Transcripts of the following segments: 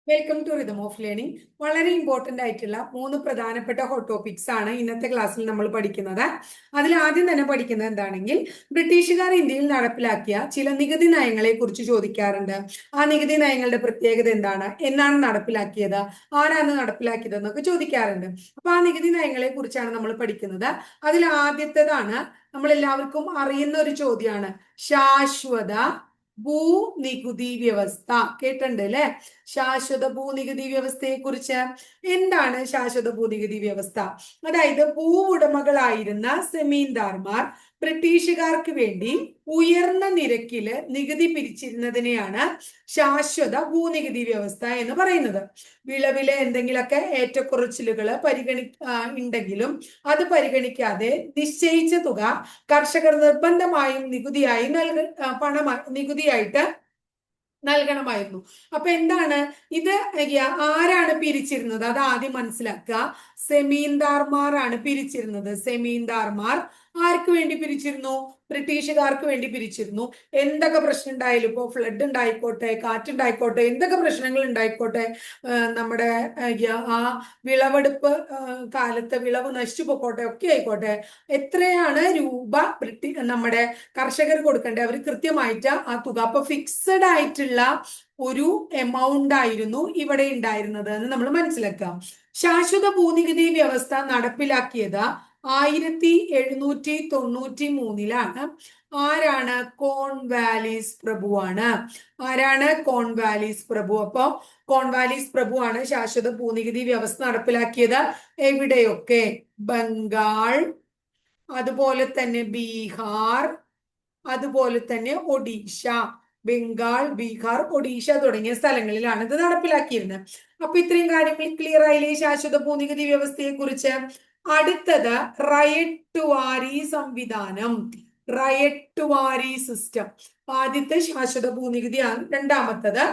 Welcome to rhythm of learning. വളരെ important ആയിട്ടുള്ള 3 പ്രധാനപ്പെട്ട ഹോട്ട് ടോപ്പിക്സ് ആണ് ഇന്നത്തെ ക്ലാസ്സിൽ നമ്മൾ പഠിക്കുന്നത്. അതിൽ ആദ്യം തന്നെ പഠിക്കുന്നത് എന്താണെങ്കിൽ ബ്രിട്ടീഷുകാർ ഇന്ത്യയിൽ നടപ്പിലാക്കിയ ചില നികുതി നയങ്ങളെ കുറിച്ച് ചോദിക്കാറുണ്ട്. ആ നികുതി നയങ്ങളുടെ പ്രത്യേകത എന്താണ്, എന്നാണ് നടപ്പിലാക്കിയത്, ആരാണ് നടപ്പിലാക്കിയത് എന്നൊക്കെ ചോദിക്കാറുണ്ട്. അപ്പൊ ആ നികുതി നയങ്ങളെ കുറിച്ചാണ് നമ്മൾ പഠിക്കുന്നത്. അതിൽ ആദ്യത്തേതാണ്, നമ്മൾ എല്ലാവർക്കും അറിയുന്ന ഒരു ചോദ്യമാണ്, ശാശ്വത ഭൂനികുതി വ്യവസ്ഥ. കേട്ടിട്ടുണ്ട് അല്ലെ? ശാശ്വത ഭൂനികുതി വ്യവസ്ഥയെ കുറിച്ച്. എന്താണ് ശാശ്വത ഭൂനികുതി വ്യവസ്ഥ? അതായത് ഭൂവുടമകളായിരുന്ന സെമീന്ദാർമാർ ബ്രിട്ടീഷുകാർക്ക് വേണ്ടി ഉയർന്ന നിരക്കില് നികുതി പിരിച്ചിരുന്നതിനെയാണ് ശാശ്വത ഭൂനികുതി വ്യവസ്ഥ എന്ന് പറയുന്നത്. വിളവിലെ എന്തെങ്കിലുമൊക്കെ ഏറ്റക്കുറച്ചിലുകൾ ഉണ്ടെങ്കിലും അത് പരിഗണിക്കാതെ നിശ്ചയിച്ച തുക കർഷകർ നിർബന്ധമായും നികുതിയായി നികുതിയായിട്ട് നൽകണമായിരുന്നു. അപ്പൊ എന്താണ് ഇത്? ആരാണ് പിരിച്ചിരുന്നത്? അത് ആദ്യം മനസ്സിലാക്കുക. സെമീന്ദാർമാരാണ് പിരിച്ചിരുന്നത്. സെമീന്ദാർമാർ ആർക്ക് വേണ്ടി പിരിച്ചിരുന്നു? ബ്രിട്ടീഷുകാർക്ക് വേണ്ടി പിരിച്ചിരുന്നു. എന്തൊക്കെ പ്രശ്നം ഉണ്ടായാലും, ഇപ്പോ ഫ്ലഡ് ഉണ്ടായിക്കോട്ടെ, കാറ്റുണ്ടായിക്കോട്ടെ, എന്തൊക്കെ പ്രശ്നങ്ങൾ ഉണ്ടായിക്കോട്ടെ, നമ്മുടെ ആ വിളവെടുപ്പ് കാലത്ത് വിളവ് നശിച്ചു പോയിക്കോട്ടെ, ഒക്കെ ആയിക്കോട്ടെ, എത്രയാണ് രൂപ നമ്മുടെ കർഷകർ കൊടുക്കേണ്ടത്, അവർ കൃത്യമായിട്ട് ആ തുക, അപ്പൊ ഫിക്സഡ് ആയിട്ടുള്ള ഒരു എമൗണ്ട് ആയിരുന്നു ഇവിടെ ഉണ്ടായിരുന്നത് എന്ന് നമ്മൾ മനസ്സിലാക്കാം. ശാശ്വത ഭൂനികുതി വ്യവസ്ഥ നടപ്പിലാക്കിയത് 1793 ആരാണ്? കോൺവാലിസ് പ്രഭുവാണ്. ആരാണ്? കോൺവാലിസ് പ്രഭു. അപ്പൊ കോൺവാലിസ് പ്രഭു ആണ് ശാശ്വത ഭൂനികുതി വ്യവസ്ഥ നടപ്പിലാക്കിയത്. എവിടെയൊക്കെ? ബംഗാൾ, അതുപോലെ തന്നെ ബീഹാർ, അതുപോലെ തന്നെ ഒഡീഷ. ബംഗാൾ, ബീഹാർ, ഒഡീഷ തുടങ്ങിയ സ്ഥലങ്ങളിലാണ് ഇത് നടപ്പിലാക്കിയിരുന്നത്. അപ്പൊ ഇത്രയും കാര്യങ്ങൾ ക്ലിയർ ആയില്ലേ ശാശ്വത ഭൂനികുതി വ്യവസ്ഥയെ കുറിച്ച്? അടുത്തത് റയറ്റ് വാരി സംവിധാനം, റയറ്റ് വാരി സിസ്റ്റം. ആദ്യത്തെ ശാശ്വത ഭൂനികുതിയാണ്. രണ്ടാമത്തത്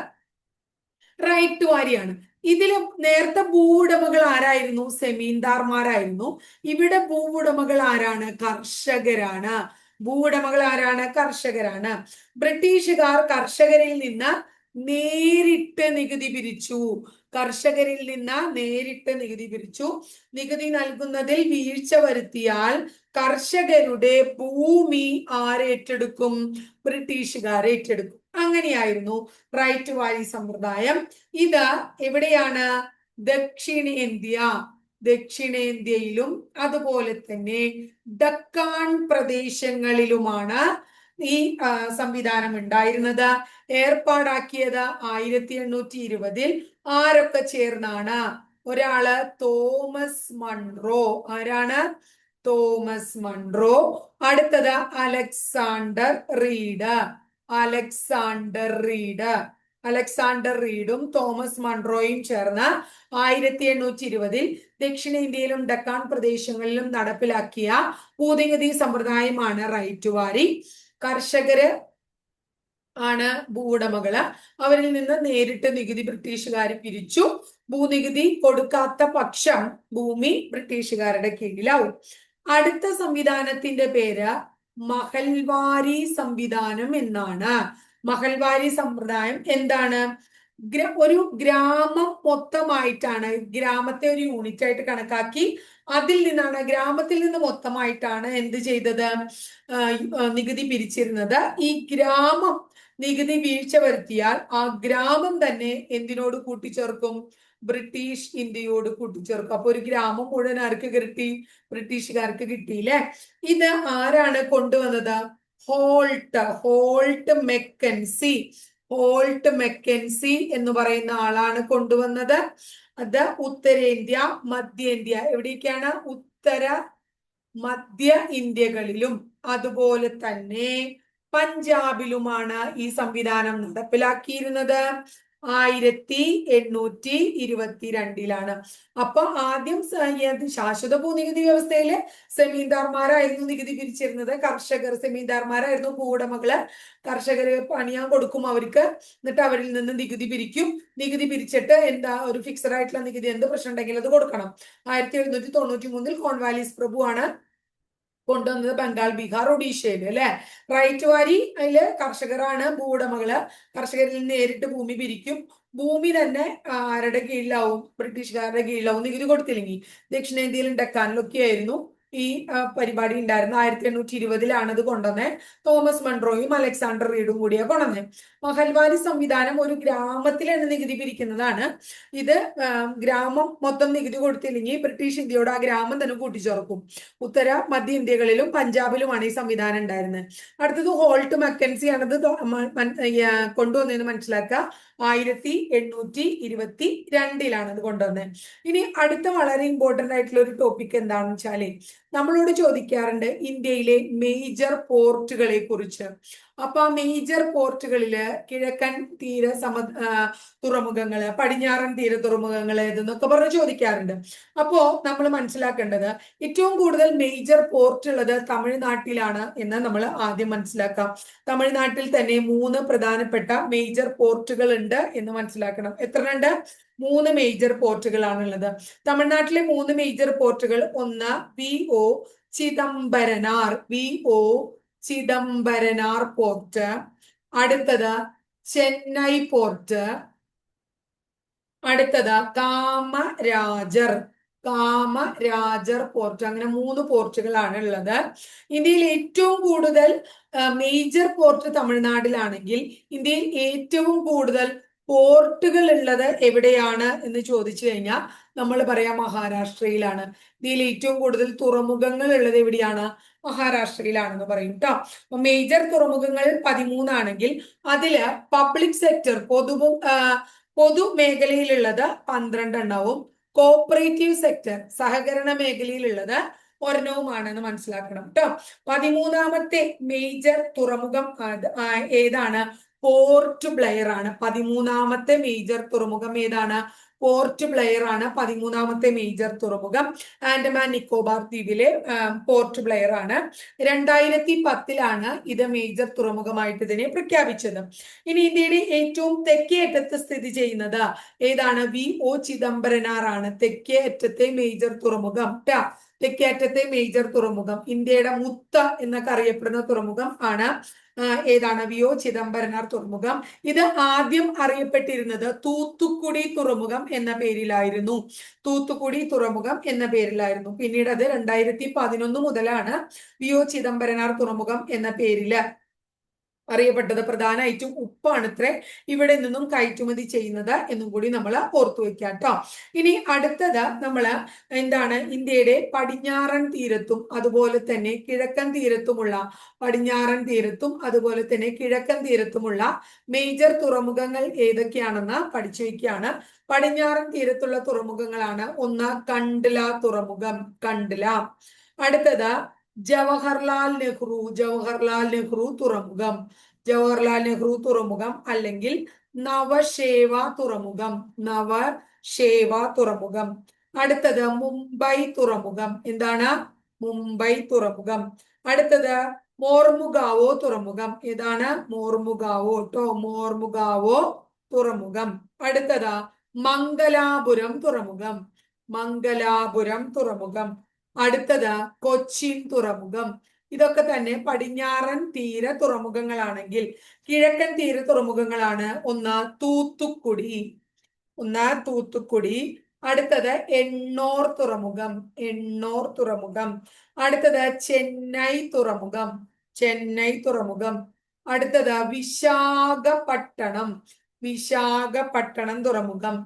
റൈറ്റ് വാരിയാണ്. ഇതില് നേരത്തെ ഭൂവുടമകൾ ആരായിരുന്നു? സെമീന്ദാർമാരായിരുന്നു. ഇവിടെ ഭൂവുടമകൾ ആരാണ്? കർഷകരാണ്. ഭൂവുടമകൾ ആരാണ്? കർഷകരാണ്. ബ്രിട്ടീഷുകാർ കർഷകരിൽ നിന്ന് നേരിട്ട് നികുതി പിരിച്ചു. കർഷകരിൽ നിന്ന് നേരിട്ട് നികുതി പിരിച്ചു. നികുതി നൽകുന്നതിൽ വീഴ്ച വരുത്തിയാൽ കർഷകരുടെ ഭൂമി ആരേറ്റെടുക്കും? ബ്രിട്ടീഷുകാർ ഏറ്റെടുക്കും. അങ്ങനെയായിരുന്നു റൈറ്റ് വാരി സമ്പ്രദായം. ഇത് എവിടെയാണ്? ദക്ഷിണേന്ത്യ, ദക്ഷിണേന്ത്യയിലും അതുപോലെ തന്നെ ഡക്കാൻ പ്രദേശങ്ങളിലുമാണ് ഈ സംവിധാനം ഉണ്ടായിരുന്നത്. ഏർപ്പാടാക്കിയത് 1820 ആരൊക്കെ ചേർന്നാണ്? ഒരാള് തോമസ് മൺറോ. ആരാണ്? Thomas Munro. അടുത്തത് Alexander Read. Alexander Read. Alexander റീഡും തോമസ് മൺറോയും ചേർന്ന് 1820 ദക്ഷിണേന്ത്യയിലും ഡക്കാൻ പ്രദേശങ്ങളിലും നടപ്പിലാക്കിയ ഭൂനികുതി സമ്പ്രദായമാണ് റൈറ്റ് വാരി. കർഷകര് ആണ് ഭൂവുടമകള്. അവരിൽ നിന്ന് നേരിട്ട് നികുതി ബ്രിട്ടീഷുകാർ പിരിച്ചു. ഭൂനികുതി കൊടുക്കാത്ത പക്ഷം ഭൂമി ബ്രിട്ടീഷുകാരുടെ കീഴിലാവും. അടുത്ത സംവിധാനത്തിന്റെ പേര് മഹൽവാരി സംവിധാനം എന്നാണ്. മഹൽവാരി സമ്പ്രദായം എന്താണ്? ഒരു ഗ്രാമം മൊത്തമായിട്ടാണ്, ഗ്രാമത്തെ ഒരു യൂണിറ്റ് ആയിട്ട് കണക്കാക്കി അതിൽ നിന്നാണ്, ഗ്രാമത്തിൽ നിന്ന് മൊത്തമായിട്ടാണ് എന്ത് ചെയ്തത്? നികുതി പിരിച്ചിരുന്നത്. ഈ ഗ്രാമം നികുതി വീഴ്ച വരുത്തിയാൽ ആ ഗ്രാമം തന്നെ എന്തിനോട് കൂട്ടിച്ചേർക്കും? ബ്രിട്ടീഷ് ഇന്ത്യയോട് കൂട്ടിച്ചേർക്കും. അപ്പൊ ഒരു ഗ്രാമം മുഴുവൻ ആർക്ക് കിട്ടി? ബ്രിട്ടീഷുകാർക്ക് കിട്ടിയില്ലേ? ഇത് ആരാണ് കൊണ്ടുവന്നത്? Halt McKinsey. ഹോൾട്ട് മെക്കൻസി എന്ന് പറയുന്ന ആളാണ് കൊണ്ടുവന്നത്. അത് ഉത്തരേന്ത്യ, മധ്യേന്ത്യ, എവിടേക്കാണ്? ഉത്തര മധ്യ ഇന്ത്യകളിലും അതുപോലെ തന്നെ പഞ്ചാബിലുമാണ് ഈ സംവിധാനം നടപ്പിലാക്കിയിരുന്നത്. 1822 അപ്പൊ ആദ്യം ശാശ്വത ഭൂനികുതി വ്യവസ്ഥയില് സെമീന്ദാർമാരായിരുന്നു നികുതി പിരിച്ചിരുന്നത്. സെമീന്ദാർമാരായിരുന്നു ഭൂവുടമകള്. കർഷകര് പണിയാൻ കൊടുക്കും അവർക്ക്, എന്നിട്ട് അവരിൽ നിന്ന് നികുതി പിരിക്കും. നികുതി പിരിച്ചിട്ട് എന്താ, ഒരു ഫിക്സഡ് ആയിട്ടുള്ള നികുതി, എന്ത് പ്രശ്നം ഉണ്ടെങ്കിലും അത് കൊടുക്കണം. 1793 കോൺവാലിസ് പ്രഭുവാണ് കൊണ്ടുവന്നത് ബംഗാൾ, ബീഹാർ, ഒഡീഷയില് അല്ലെ. റൈറ്റ് വാരി അതില് കർഷകരാണ് ഭൂവുടമകള്. കർഷകരിൽ നിന്ന് നേരിട്ട് ഭൂമി പിരിക്കും. ഭൂമി തന്നെ ആരുടെ കീഴിലാവും? ബ്രിട്ടീഷുകാരുടെ കീഴിലാവും നികുതി കൊടുത്തില്ലെങ്കിൽ. ദക്ഷിണേന്ത്യയിലും ഡെക്കാനിലൊക്കെ ആയിരുന്നു ഈ പരിപാടി ഉണ്ടായിരുന്നു. 1820 അത് കൊണ്ടുവന്നേ. തോമസ് മൺട്രോയും അലക്സാണ്ടർ റീഡും കൂടിയാ കൊണ്ടുവന്നേ. മഹൽവാരി സംവിധാനം ഒരു ഗ്രാമത്തിലാണ് നികുതി പിരിക്കുന്നതാണ്. ഇത് ഗ്രാമം മൊത്തം നികുതി കൊടുത്തില്ലെങ്കിൽ ബ്രിട്ടീഷ് ഇന്ത്യയോട് ആ ഗ്രാമം തന്നെ കൂട്ടിച്ചേർക്കും. ഉത്തര മധ്യ ഇന്ത്യകളിലും പഞ്ചാബിലുമാണ് ഈ സംവിധാനം ഉണ്ടായിരുന്നത്. അടുത്തത് ഹോൾട്ട് മക്കൻസി ആണത് കൊണ്ടുവന്നതെന്ന് മനസ്സിലാക്കുക. 1822 അത് കൊണ്ടുവന്നത്. ഇനി അടുത്ത വളരെ ഇമ്പോർട്ടന്റ് ആയിട്ടുള്ള ഒരു ടോപ്പിക് എന്താണെന്ന് വെച്ചാല് നമ്മളോട് ചോദിക്കാറുണ്ട് ഇന്ത്യയിലെ മേജർ പോർട്ടുകളെ കുറിച്ച്. അപ്പൊ ആ മേജർ പോർട്ടുകളില് കിഴക്കൻ തീര തുറമുഖങ്ങള്, പടിഞ്ഞാറൻ തീര തുറമുഖങ്ങള് ഇതെന്നൊക്കെ പറഞ്ഞ് ചോദിക്കാറുണ്ട്. അപ്പോ നമ്മൾ മനസ്സിലാക്കേണ്ടത് ഏറ്റവും കൂടുതൽ മേജർ പോർട്ട് ഉള്ളത് തമിഴ്നാട്ടിലാണ് എന്ന് നമ്മൾ ആദ്യം മനസ്സിലാക്കാം. തമിഴ്നാട്ടിൽ തന്നെ 3 പ്രധാനപ്പെട്ട മേജർ പോർട്ടുകൾ ഉണ്ട് എന്ന് മനസ്സിലാക്കണം. എത്ര ഉണ്ട്? 3 മേജർ പോർട്ടുകളാണുള്ളത്. തമിഴ്നാട്ടിലെ 3 മേജർ പോർട്ടുകൾ: ഒന്ന് VO Chidambaranar, VO Chidambaranar port. അടുത്തത് ചെന്നൈ പോർട്ട്. അടുത്തത് കാമരാജർ പോർട്ട്. അങ്ങനെ 3 പോർട്ടുകളാണ് ഉള്ളത്. ഇന്ത്യയിൽ ഏറ്റവും കൂടുതൽ മേജർ പോർട്ട് തമിഴ്നാട്ടിലാണെങ്കിൽ ഇന്ത്യയിൽ ഏറ്റവും കൂടുതൽ പോർട്ടുകൾ ഉള്ളത് എവിടെയാണ് എന്ന് ചോദിച്ചു കഴിഞ്ഞാൽ നമ്മൾ പറയാം മഹാരാഷ്ട്രയിലാണ്. ഇന്ത്യയിൽ ഏറ്റവും കൂടുതൽ തുറമുഖങ്ങൾ ഉള്ളത് എവിടെയാണ്? മഹാരാഷ്ട്രയിലാണെന്ന് പറയും കേട്ടോ. അപ്പൊ മേജർ തുറമുഖങ്ങൾ 13 ആണെങ്കിൽ അതില് പബ്ലിക് സെക്ടർ പൊതുമേഖലയിലുള്ളത് 12 എണ്ണവും കോപ്പറേറ്റീവ് സെക്ടർ സഹകരണ മേഖലയിലുള്ളത് ഒരെണ്ണവുമാണെന്ന് മനസ്സിലാക്കണം കേട്ടോ. 13ാമത്തെ മേജർ തുറമുഖം ഏതാണ്? പോർട്ട് ബ്ലെയർ ആണ്. 13ാമത്തെ മേജർ തുറമുഖം ഏതാണ്? പോർട്ട് ബ്ലെയർ ആണ് 13ാമത്തെ മേജർ തുറമുഖം. ആൻഡമാൻ നിക്കോബാർ ദ്വീപിലെ പോർട്ട് ബ്ലെയർ ആണ്. 2010 ഇത് മേജർ തുറമുഖമായിട്ട് ഇതിനെ പ്രഖ്യാപിച്ചത്. ഇനി ഇന്ത്യയുടെ ഏറ്റവും തെക്കേ അറ്റത്ത് സ്ഥിതി ചെയ്യുന്നത് ഏതാണ്? VO ചിദംബരനാർ ആണ് തെക്കേ അറ്റത്തെ മേജർ തുറമുഖം. തെക്കേ അറ്റത്തെ മേജർ തുറമുഖം, ഇന്ത്യയുടെ മുത്ത എന്നൊക്കെ അറിയപ്പെടുന്ന തുറമുഖം ആണ് ഏതാണ്? VO ചിദംബരനാർ തുറമുഖം. ഇത് ആദ്യം അറിയപ്പെട്ടിരുന്നത് തൂത്തുക്കുടി തുറമുഖം എന്ന പേരിലായിരുന്നു. തൂത്തുക്കുടി തുറമുഖം എന്ന പേരിലായിരുന്നു. പിന്നീട് അത് 2011 മുതലാണ് VO ചിദംബരനാർ തുറമുഖം എന്ന പേരില് അറിയപ്പെട്ടത്. പ്രധാനമായിട്ടും ഉപ്പാണ് ഇത്ര ഇവിടെ നിന്നും കയറ്റുമതി ചെയ്യുന്നത് എന്നും കൂടി നമ്മൾ ഓർത്തു വെക്കാം കേട്ടോ. ഇനി അടുത്തത് നമ്മൾ എന്താണ്? ഇന്ത്യയുടെ പടിഞ്ഞാറൻ തീരത്തും അതുപോലെ തന്നെ കിഴക്കൻ തീരത്തുമുള്ള കിഴക്കൻ തീരത്തുമുള്ള മേജർ തുറമുഖങ്ങൾ ഏതൊക്കെയാണെന്ന് പഠിച്ചു വയ്ക്കുകയാണ്. പടിഞ്ഞാറൻ തീരത്തുള്ള തുറമുഖങ്ങളാണ്: ഒന്ന് കണ്ട്ല തുറമുഖം, കണ്ട്ല. അടുത്തത് ജവഹർലാൽ നെഹ്റു തുറമുഖം അല്ലെങ്കിൽ നവശേവ തുറമുഖം. അടുത്തത് മുംബൈ തുറമുഖം. എന്താണ്? മുംബൈ തുറമുഖം. അടുത്തത് മോർമുഗാവോ തുറമുഖം. ഏതാണ്? മോർമുഗാവോ തുറമുഖം. അടുത്തത് മംഗലാപുരം തുറമുഖം. അടുത്തത് കൊച്ചിൻ തുറമുഖം. ഇതൊക്കെ തന്നെ പടിഞ്ഞാറൻ തീര തുറമുഖങ്ങളാണെങ്കിൽ കിഴക്കൻ തീര തുറമുഖങ്ങളാണ്: ഒന്ന് തൂത്തുക്കുടി. അടുത്തത് എണ്ണോർ തുറമുഖം. അടുത്തത് ചെന്നൈ തുറമുഖം. അടുത്തത് വിശാഖപട്ടണം തുറമുഖം.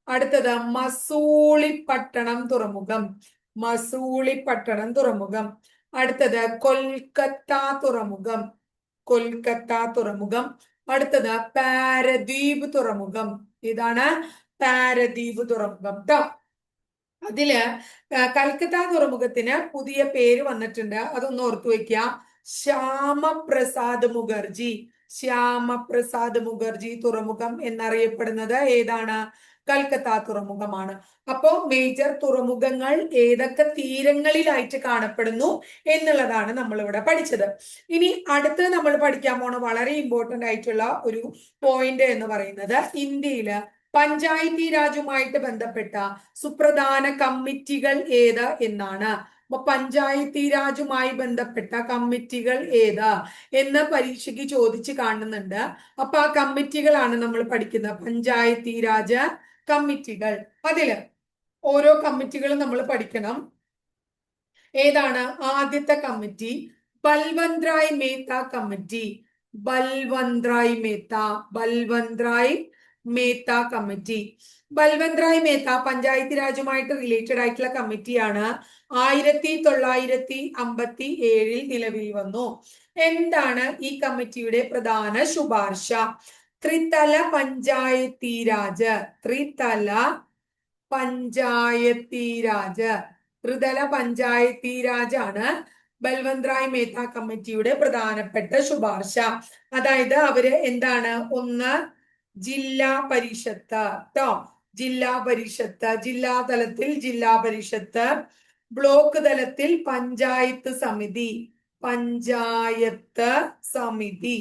അടുത്തത് മസൂളിപ്പട്ടണം തുറമുഖം. അടുത്തത് കൊൽക്കത്ത തുറമുഖം. അടുത്തത് പാരദ്വീപ് തുറമുഖം. ഇതാണ് പാരദ്വീപ് തുറമുഖം ട്ടോ. അതില് കൽക്കത്ത തുറമുഖത്തിന് പുതിയ പേര് വന്നിട്ടുണ്ട്, അതൊന്ന് ഓർത്തു വെക്കുക. ശ്യാമപ്രസാദ് മുഖർജി തുറമുഖം എന്നറിയപ്പെടുന്നത് ഏതാണ്? കൽക്കത്ത തുറമുഖമാണ്. അപ്പോ മേജർ തുറമുഖങ്ങൾ ഏതൊക്കെ തീരങ്ങളിലായിട്ട് കാണപ്പെടുന്നു എന്നുള്ളതാണ് നമ്മൾ ഇവിടെ പഠിച്ചത്. ഇനി അടുത്ത് നമ്മൾ പഠിക്കാൻ പോണ വളരെ ഇമ്പോർട്ടന്റ് ആയിട്ടുള്ള ഒരു പോയിന്റ് എന്ന് പറയുന്നത് ഇന്ത്യയില് പഞ്ചായത്തി രാജുമായിട്ട് ബന്ധപ്പെട്ട സുപ്രധാന കമ്മിറ്റികൾ ഏത് എന്നാണ്. അപ്പൊ പഞ്ചായത്തി രാജുമായി ബന്ധപ്പെട്ട കമ്മിറ്റികൾ ഏതാ എന്ന് പരീക്ഷയ്ക്ക് ചോദിച്ച് കാണുന്നുണ്ട്. അപ്പൊ ആ കമ്മിറ്റികളാണ് നമ്മൾ പഠിക്കുന്നത്, പഞ്ചായത്തി രാജ് കമ്മിറ്റികൾ. അതില് ഓരോ കമ്മിറ്റികളും നമ്മൾ പഠിക്കണം. ഏതാണ് ആദ്യത്തെ committee? Balwant Rai Mehta committee. Balwant Rai Mehta, Balwant Rai Mehta committee. Balwant Rai Mehta panchayat രാജുമായിട്ട് റിലേറ്റഡ് ആയിട്ടുള്ള കമ്മിറ്റിയാണ്. 1957 നിലവിൽ വന്നു. എന്താണ് ഈ കമ്മിറ്റിയുടെ പ്രധാന ശുപാർശ? ത്രിതല പഞ്ചായത്തി രാജ്, ത്രിതല പഞ്ചായത്തി രാജ്, ത്രിതല പഞ്ചായത്തി രാജ് ആണ് ബൽവന്ത് റായ് മേത്ത കമ്മിറ്റിയുടെ പ്രധാനപ്പെട്ട ശുപാർശ. അതായത് അവര് എന്താണ്, ഒന്ന് ജില്ലാ പരിഷത്ത് ട്ടോ, ജില്ലാ പരിഷത്ത്, ജില്ലാ തലത്തിൽ ജില്ലാ പരിഷത്ത്, ബ്ലോക്ക് തലത്തിൽ പഞ്ചായത്ത് സമിതി, പഞ്ചായത്ത് സമിതി,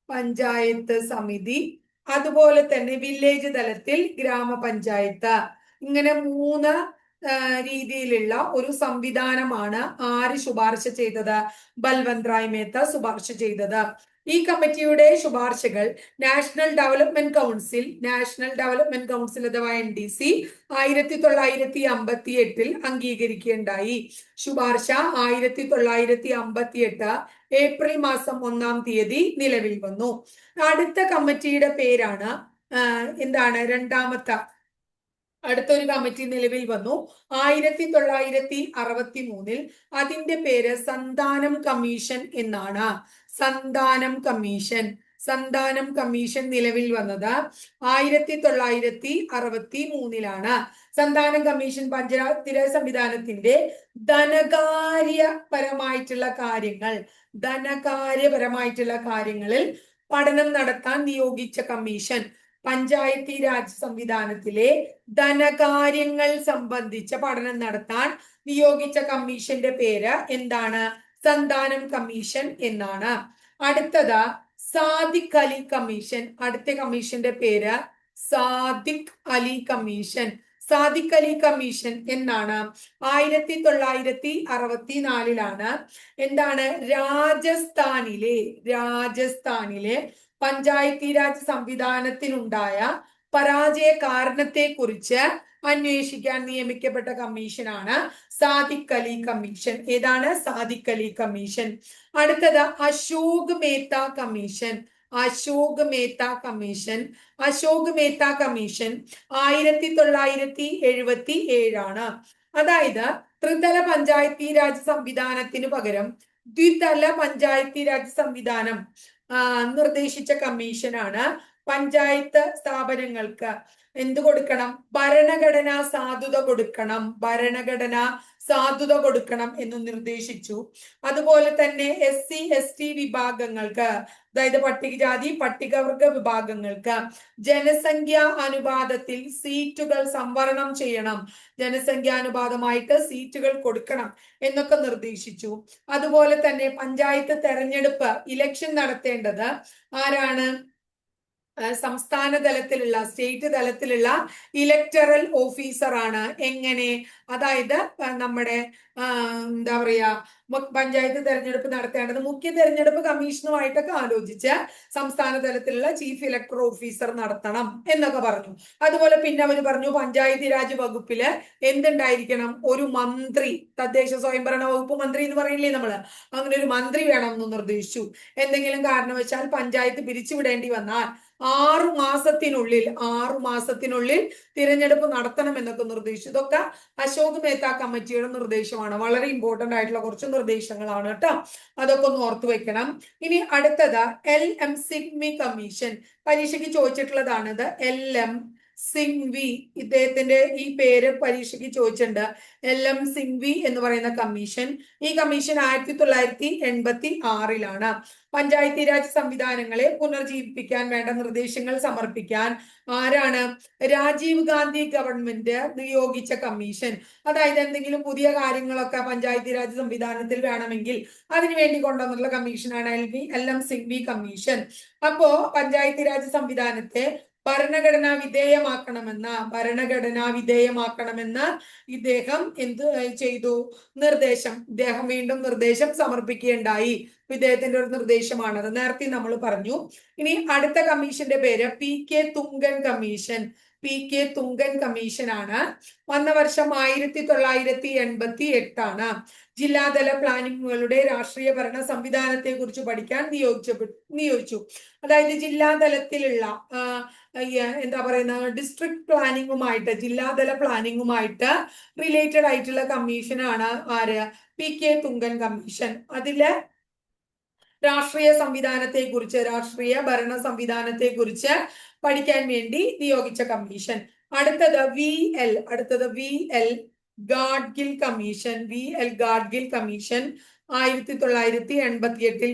പഞ്ചായത്ത് സമിതി, അതുപോലെ തന്നെ വില്ലേജ് തലത്തിൽ ഗ്രാമപഞ്ചായത്ത്. ഇങ്ങനെ 3 രീതിയിലുള്ള ഒരു സംവിധാനമാണ് ആര് ശുപാർശ ചെയ്തത്? ബൽവന്ത് റായ് മേത്ത ശുപാർശ ചെയ്തത്. ഈ കമ്മിറ്റിയുടെ ശുപാർശകൾ national development council, national development council അഥവാ NDC 1958 അംഗീകരിക്കുകയുണ്ടായി. ശുപാർശ 1958 ഏപ്രിൽ മാസം 1-ാം തീയതി നിലവിൽ വന്നു. അടുത്ത കമ്മിറ്റിയുടെ പേരാണ് എന്താണ്, അടുത്തൊരു കമ്മിറ്റി നിലവിൽ വന്നു 1963. അതിന്റെ പേര് സന്താനം കമ്മീഷൻ എന്നാണ്. സന്താനം കമ്മീഷൻ, സന്താനം കമ്മീഷൻ നിലവിൽ വന്നത് 1963. സന്താനം കമ്മീഷൻ പഞ്ചായത്ത് രാജ് സംവിധാനത്തിന്റെ ധനകാര്യപരമായിട്ടുള്ള കാര്യങ്ങളിൽ പഠനം നടത്താൻ നിയോഗിച്ച കമ്മീഷൻ. പഞ്ചായത്തി രാജ് സംവിധാനത്തിലെ ധനകാര്യങ്ങൾ സംബന്ധിച്ച പഠനം നടത്താൻ നിയോഗിച്ച കമ്മീഷന്റെ പേര് എന്താണ്? സന്താനം കമ്മീഷൻ എന്നാണ്. അടുത്തത് സാദിഖ് അലി കമ്മീഷൻ. അടുത്ത കമ്മീഷന്റെ പേര് സാദിഖ് അലി കമ്മീഷൻ. സാദിഖ് അലി കമ്മീഷൻ എന്നാണ് 1964 എന്താണ്, രാജസ്ഥാനിലെ പഞ്ചായത്തി രാജ് സംവിധാനത്തിനുണ്ടായ പരാജയ കാരണത്തെ കുറിച്ച് അന്വേഷിക്കാൻ നിയമിക്കപ്പെട്ട കമ്മീഷനാണ് സാദിഖ് അലി കമ്മീഷൻ. ഏതാണ്? സാദിഖ് അലി കമ്മീഷൻ. അടുത്തത് അശോക് മേത്ത കമ്മീഷൻ. അശോക് മേത്ത കമ്മീഷൻ 1977. അതായത് ത്രിതല പഞ്ചായത്തി രാജ് സംവിധാനത്തിന് പകരം ദ്വിതല പഞ്ചായത്തി രാജ് സംവിധാനം നിർദ്ദേശിച്ച കമ്മീഷനാണ്. പഞ്ചായത്ത് സ്ഥാപനങ്ങൾക്ക് എന്ത് കൊടുക്കണം? ഭരണഘടനാ സാധുത കൊടുക്കണം എന്ന് നിർദ്ദേശിച്ചു. അതുപോലെ തന്നെ SC ST വിഭാഗങ്ങൾക്ക്, അതായത് പട്ടികജാതി പട്ടികവർഗ വിഭാഗങ്ങൾക്ക് ജനസംഖ്യാ അനുപാതത്തിൽ സീറ്റുകൾ സംവരണം ചെയ്യണം, ജനസംഖ്യാനുപാതമായിട്ട് സീറ്റുകൾ കൊടുക്കണം എന്നൊക്കെ നിർദ്ദേശിച്ചു. അതുപോലെ തന്നെ പഞ്ചായത്ത് തെരഞ്ഞെടുപ്പ് ഇലക്ഷൻ നടത്തേണ്ടത് ആരാണ്? സംസ്ഥാന തലത്തിലുള്ള, സ്റ്റേറ്റ് തലത്തിലുള്ള ഇലക്ടറൽ ഓഫീസർ ആണ്. എങ്ങനെ? അതായത് നമ്മുടെ എന്താ പറയാ, പഞ്ചായത്ത് തെരഞ്ഞെടുപ്പ് നടത്തേണ്ടത് മുഖ്യ തെരഞ്ഞെടുപ്പ് കമ്മീഷനുമായിട്ടൊക്കെ ആലോചിച്ച് സംസ്ഥാന തലത്തിലുള്ള ചീഫ് ഇലക്ടറൽ ഓഫീസർ നടത്തണം എന്നൊക്കെ പറഞ്ഞു. അതുപോലെ പിന്നെ അവർ പറഞ്ഞു പഞ്ചായത്ത് രാജ് വകുപ്പില് എന്തുണ്ടായിരിക്കണം? ഒരു മന്ത്രി, തദ്ദേശ സ്വയംഭരണ വകുപ്പ് മന്ത്രി എന്ന് പറയില്ലേ നമ്മള്, അങ്ങനെ ഒരു മന്ത്രി വേണം എന്ന് നിർദ്ദേശിച്ചു. എന്തെങ്കിലും കാരണവശാൽ പഞ്ചായത്ത് പിരിച്ചുവിടേണ്ടി വന്നാൽ 6 മാസത്തിനുള്ളിൽ തിരഞ്ഞെടുപ്പ് നടത്തണം എന്നൊക്കെ നിർദ്ദേശിച്ചു. ഇതൊക്കെ അശോക് മേത്ത കമ്മിറ്റിയുടെ നിർദ്ദേശമാണ്. വളരെ ഇമ്പോർട്ടന്റ് ആയിട്ടുള്ള കുറച്ച് നിർദ്ദേശങ്ങളാണ് കേട്ടോ, അതൊക്കെ ഒന്ന് ഓർത്തു വെക്കണം. ഇനി അടുത്തത് LM സിംഗ്വി കമ്മീഷൻ. പരീക്ഷയ്ക്ക് ചോദിച്ചിട്ടുള്ളതാണിത്. LM സിംഗ്വി, ഇദ്ദേഹത്തിന്റെ ഈ പേര് പരീക്ഷയ്ക്ക് ചോദിച്ചിട്ടുണ്ട്. LM സിംഗ്വി എന്ന് പറയുന്ന കമ്മീഷൻ. ഈ കമ്മീഷൻ 1986 പഞ്ചായത്തി രാജ് സംവിധാനങ്ങളെ പുനർജീവിപ്പിക്കാൻ വേണ്ട നിർദ്ദേശങ്ങൾ സമർപ്പിക്കാൻ ആരാണ്? രാജീവ് ഗാന്ധി ഗവൺമെന്റ് നിയോഗിച്ച കമ്മീഷൻ. അതായത് എന്തെങ്കിലും പുതിയ കാര്യങ്ങളൊക്കെ പഞ്ചായത്തി രാജ് സംവിധാനത്തിൽ വേണമെങ്കിൽ അതിനുവേണ്ടി കൊണ്ടുവന്നുള്ള കമ്മീഷനാണ് LM സിംഗ്വി കമ്മീഷൻ. അപ്പോ പഞ്ചായത്തി രാജ് സംവിധാനത്തെ ഭരണഘടനാ വിധേയമാക്കണമെന്ന് ഇദ്ദേഹം എന്ത് ചെയ്തു? ഇദ്ദേഹം വീണ്ടും നിർദ്ദേശം സമർപ്പിക്കുകയുണ്ടായി. ഇദ്ദേഹത്തിന്റെ ഒരു നിർദ്ദേശമാണത്. നേരത്തെ നമ്മൾ പറഞ്ഞു. ഇനി അടുത്ത കമ്മീഷന്റെ പേര് പി കെ തുങ്കൻ കമ്മീഷൻ ആണ്. വന്ന വർഷം 1988 ആണ്. ജില്ലാതല പ്ലാനിങ്ങുകളുടെ രാഷ്ട്രീയ ഭരണ സംവിധാനത്തെ കുറിച്ച് പഠിക്കാൻ നിയോഗിച്ചു. അതായത് ജില്ലാതലത്തിലുള്ള എന്താ പറയുന്ന ഡിസ്ട്രിക്ട് പ്ലാനിങ്ങുമായിട്ട്, ജില്ലാതല പ്ലാനിങ്ങുമായിട്ട് റിലേറ്റഡ് ആയിട്ടുള്ള കമ്മീഷനാണ് ആര്? പി.കെ. തുങ്കൻ കമ്മീഷൻ. അതില് രാഷ്ട്രീയ ഭരണ സംവിധാനത്തെ കുറിച്ച് പഠിക്കാൻ വേണ്ടി നിയോഗിച്ച കമ്മീഷൻ. അടുത്തത് V L Gadgil commission. 1988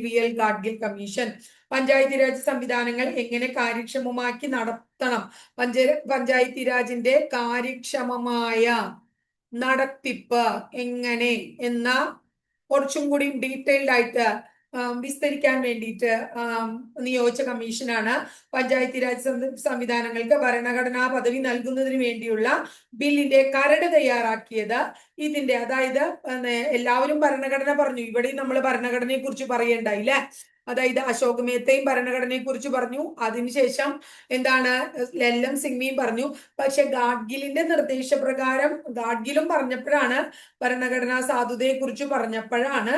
V L Gadgil commission. Panchayati raj സംവിധാനങ്ങൾ എങ്ങനെ കാര്യക്ഷമമാക്കി നടത്തണം, പഞ്ചായത്തി രാജിന്റെ കാര്യക്ഷമമായ നടത്തിപ്പ് എങ്ങനെ എന്ന കുറച്ചും കൂടി ഡീറ്റെയിൽഡ് ആയിട്ട് വിസ്തരിക്കാൻ വേണ്ടിയിട്ട് നിയോഗിച്ച കമ്മീഷനാണ് പഞ്ചായത്തി രാജ് സംവിധാനങ്ങൾക്ക് ഭരണഘടനാ പദവി നൽകുന്നതിന് വേണ്ടിയുള്ള ബില്ലിന്റെ കരട് തയ്യാറാക്കിയത്. അതായത് എല്ലാവരും ഭരണഘടന പറഞ്ഞു, ഇവിടെയും നമ്മൾ ഭരണഘടനയെ കുറിച്ച് പറയണ്ടായില്ലേ? അതായത് അശോക് മേത്തയും ഭരണഘടനയെ കുറിച്ച് പറഞ്ഞു. അതിനുശേഷം എന്താണ് ലല്ലം സിംഗ്വിയും പറഞ്ഞു. പക്ഷെ ഗാഡ്ഗിലിന്റെ നിർദ്ദേശപ്രകാരം ഗാഡ്ഗിലും പറഞ്ഞപ്പോഴാണ്, ഭരണഘടനാ സാധുതയെ കുറിച്ച് പറഞ്ഞപ്പോഴാണ്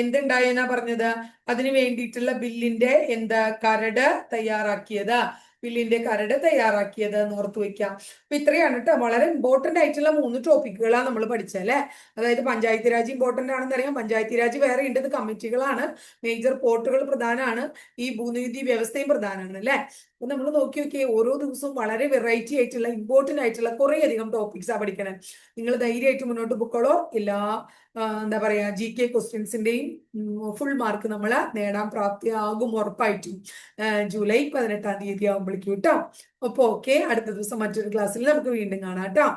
എന്തുണ്ടായെന്നാ പറഞ്ഞത്? അതിനു വേണ്ടിയിട്ടുള്ള ബില്ലിന്റെ കരട് തയ്യാറാക്കിയത് എന്ന് ഓർത്തു വെക്കാം. അപ്പൊ ഇത്രയാണ് കേട്ടോ. വളരെ ഇമ്പോർട്ടന്റ് ആയിട്ടുള്ള 3 ടോപ്പിക്കുകളാണ് നമ്മൾ പഠിച്ചല്ലേ. അതായത് പഞ്ചായത്ത് രാജ് ഇമ്പോർട്ടന്റ് ആണെന്ന് അറിയാം. പഞ്ചായത്ത് രാജ് വേറെ ഉണ്ട്, കമ്മിറ്റികളാണ്. മേജർ പോർട്ടുകൾ പ്രധാനമാണ്. ഈ ഭൂനികുതി വ്യവസ്ഥയും പ്രധാനമാണ് അല്ലെ. അപ്പൊ നമ്മൾ നോക്കിയൊക്കെ ഓരോ ദിവസവും വളരെ വെറൈറ്റി ആയിട്ടുള്ള ഇമ്പോർട്ടന്റ് ആയിട്ടുള്ള കുറെ അധികം ടോപ്പിക്സാ പഠിക്കണം. നിങ്ങൾ ധൈര്യമായിട്ട് മുന്നോട്ട് പൊക്കോളോ. എല്ലാ എന്താ പറയാ GK ക്വസ്റ്റ്യൻസിന്റെയും ഫുൾ മാർക്ക് നമ്മൾ നേടാൻ പ്രാപ്തിയാകും ഉറപ്പായിട്ടും. ജൂലൈ 18 ആകുമ്പോഴേക്കും കേട്ടോ. അപ്പൊ ഓക്കെ, അടുത്ത ദിവസം മറ്റൊരു ക്ലാസ്സിൽ നമുക്ക് വീണ്ടും കാണാം കേട്ടോ.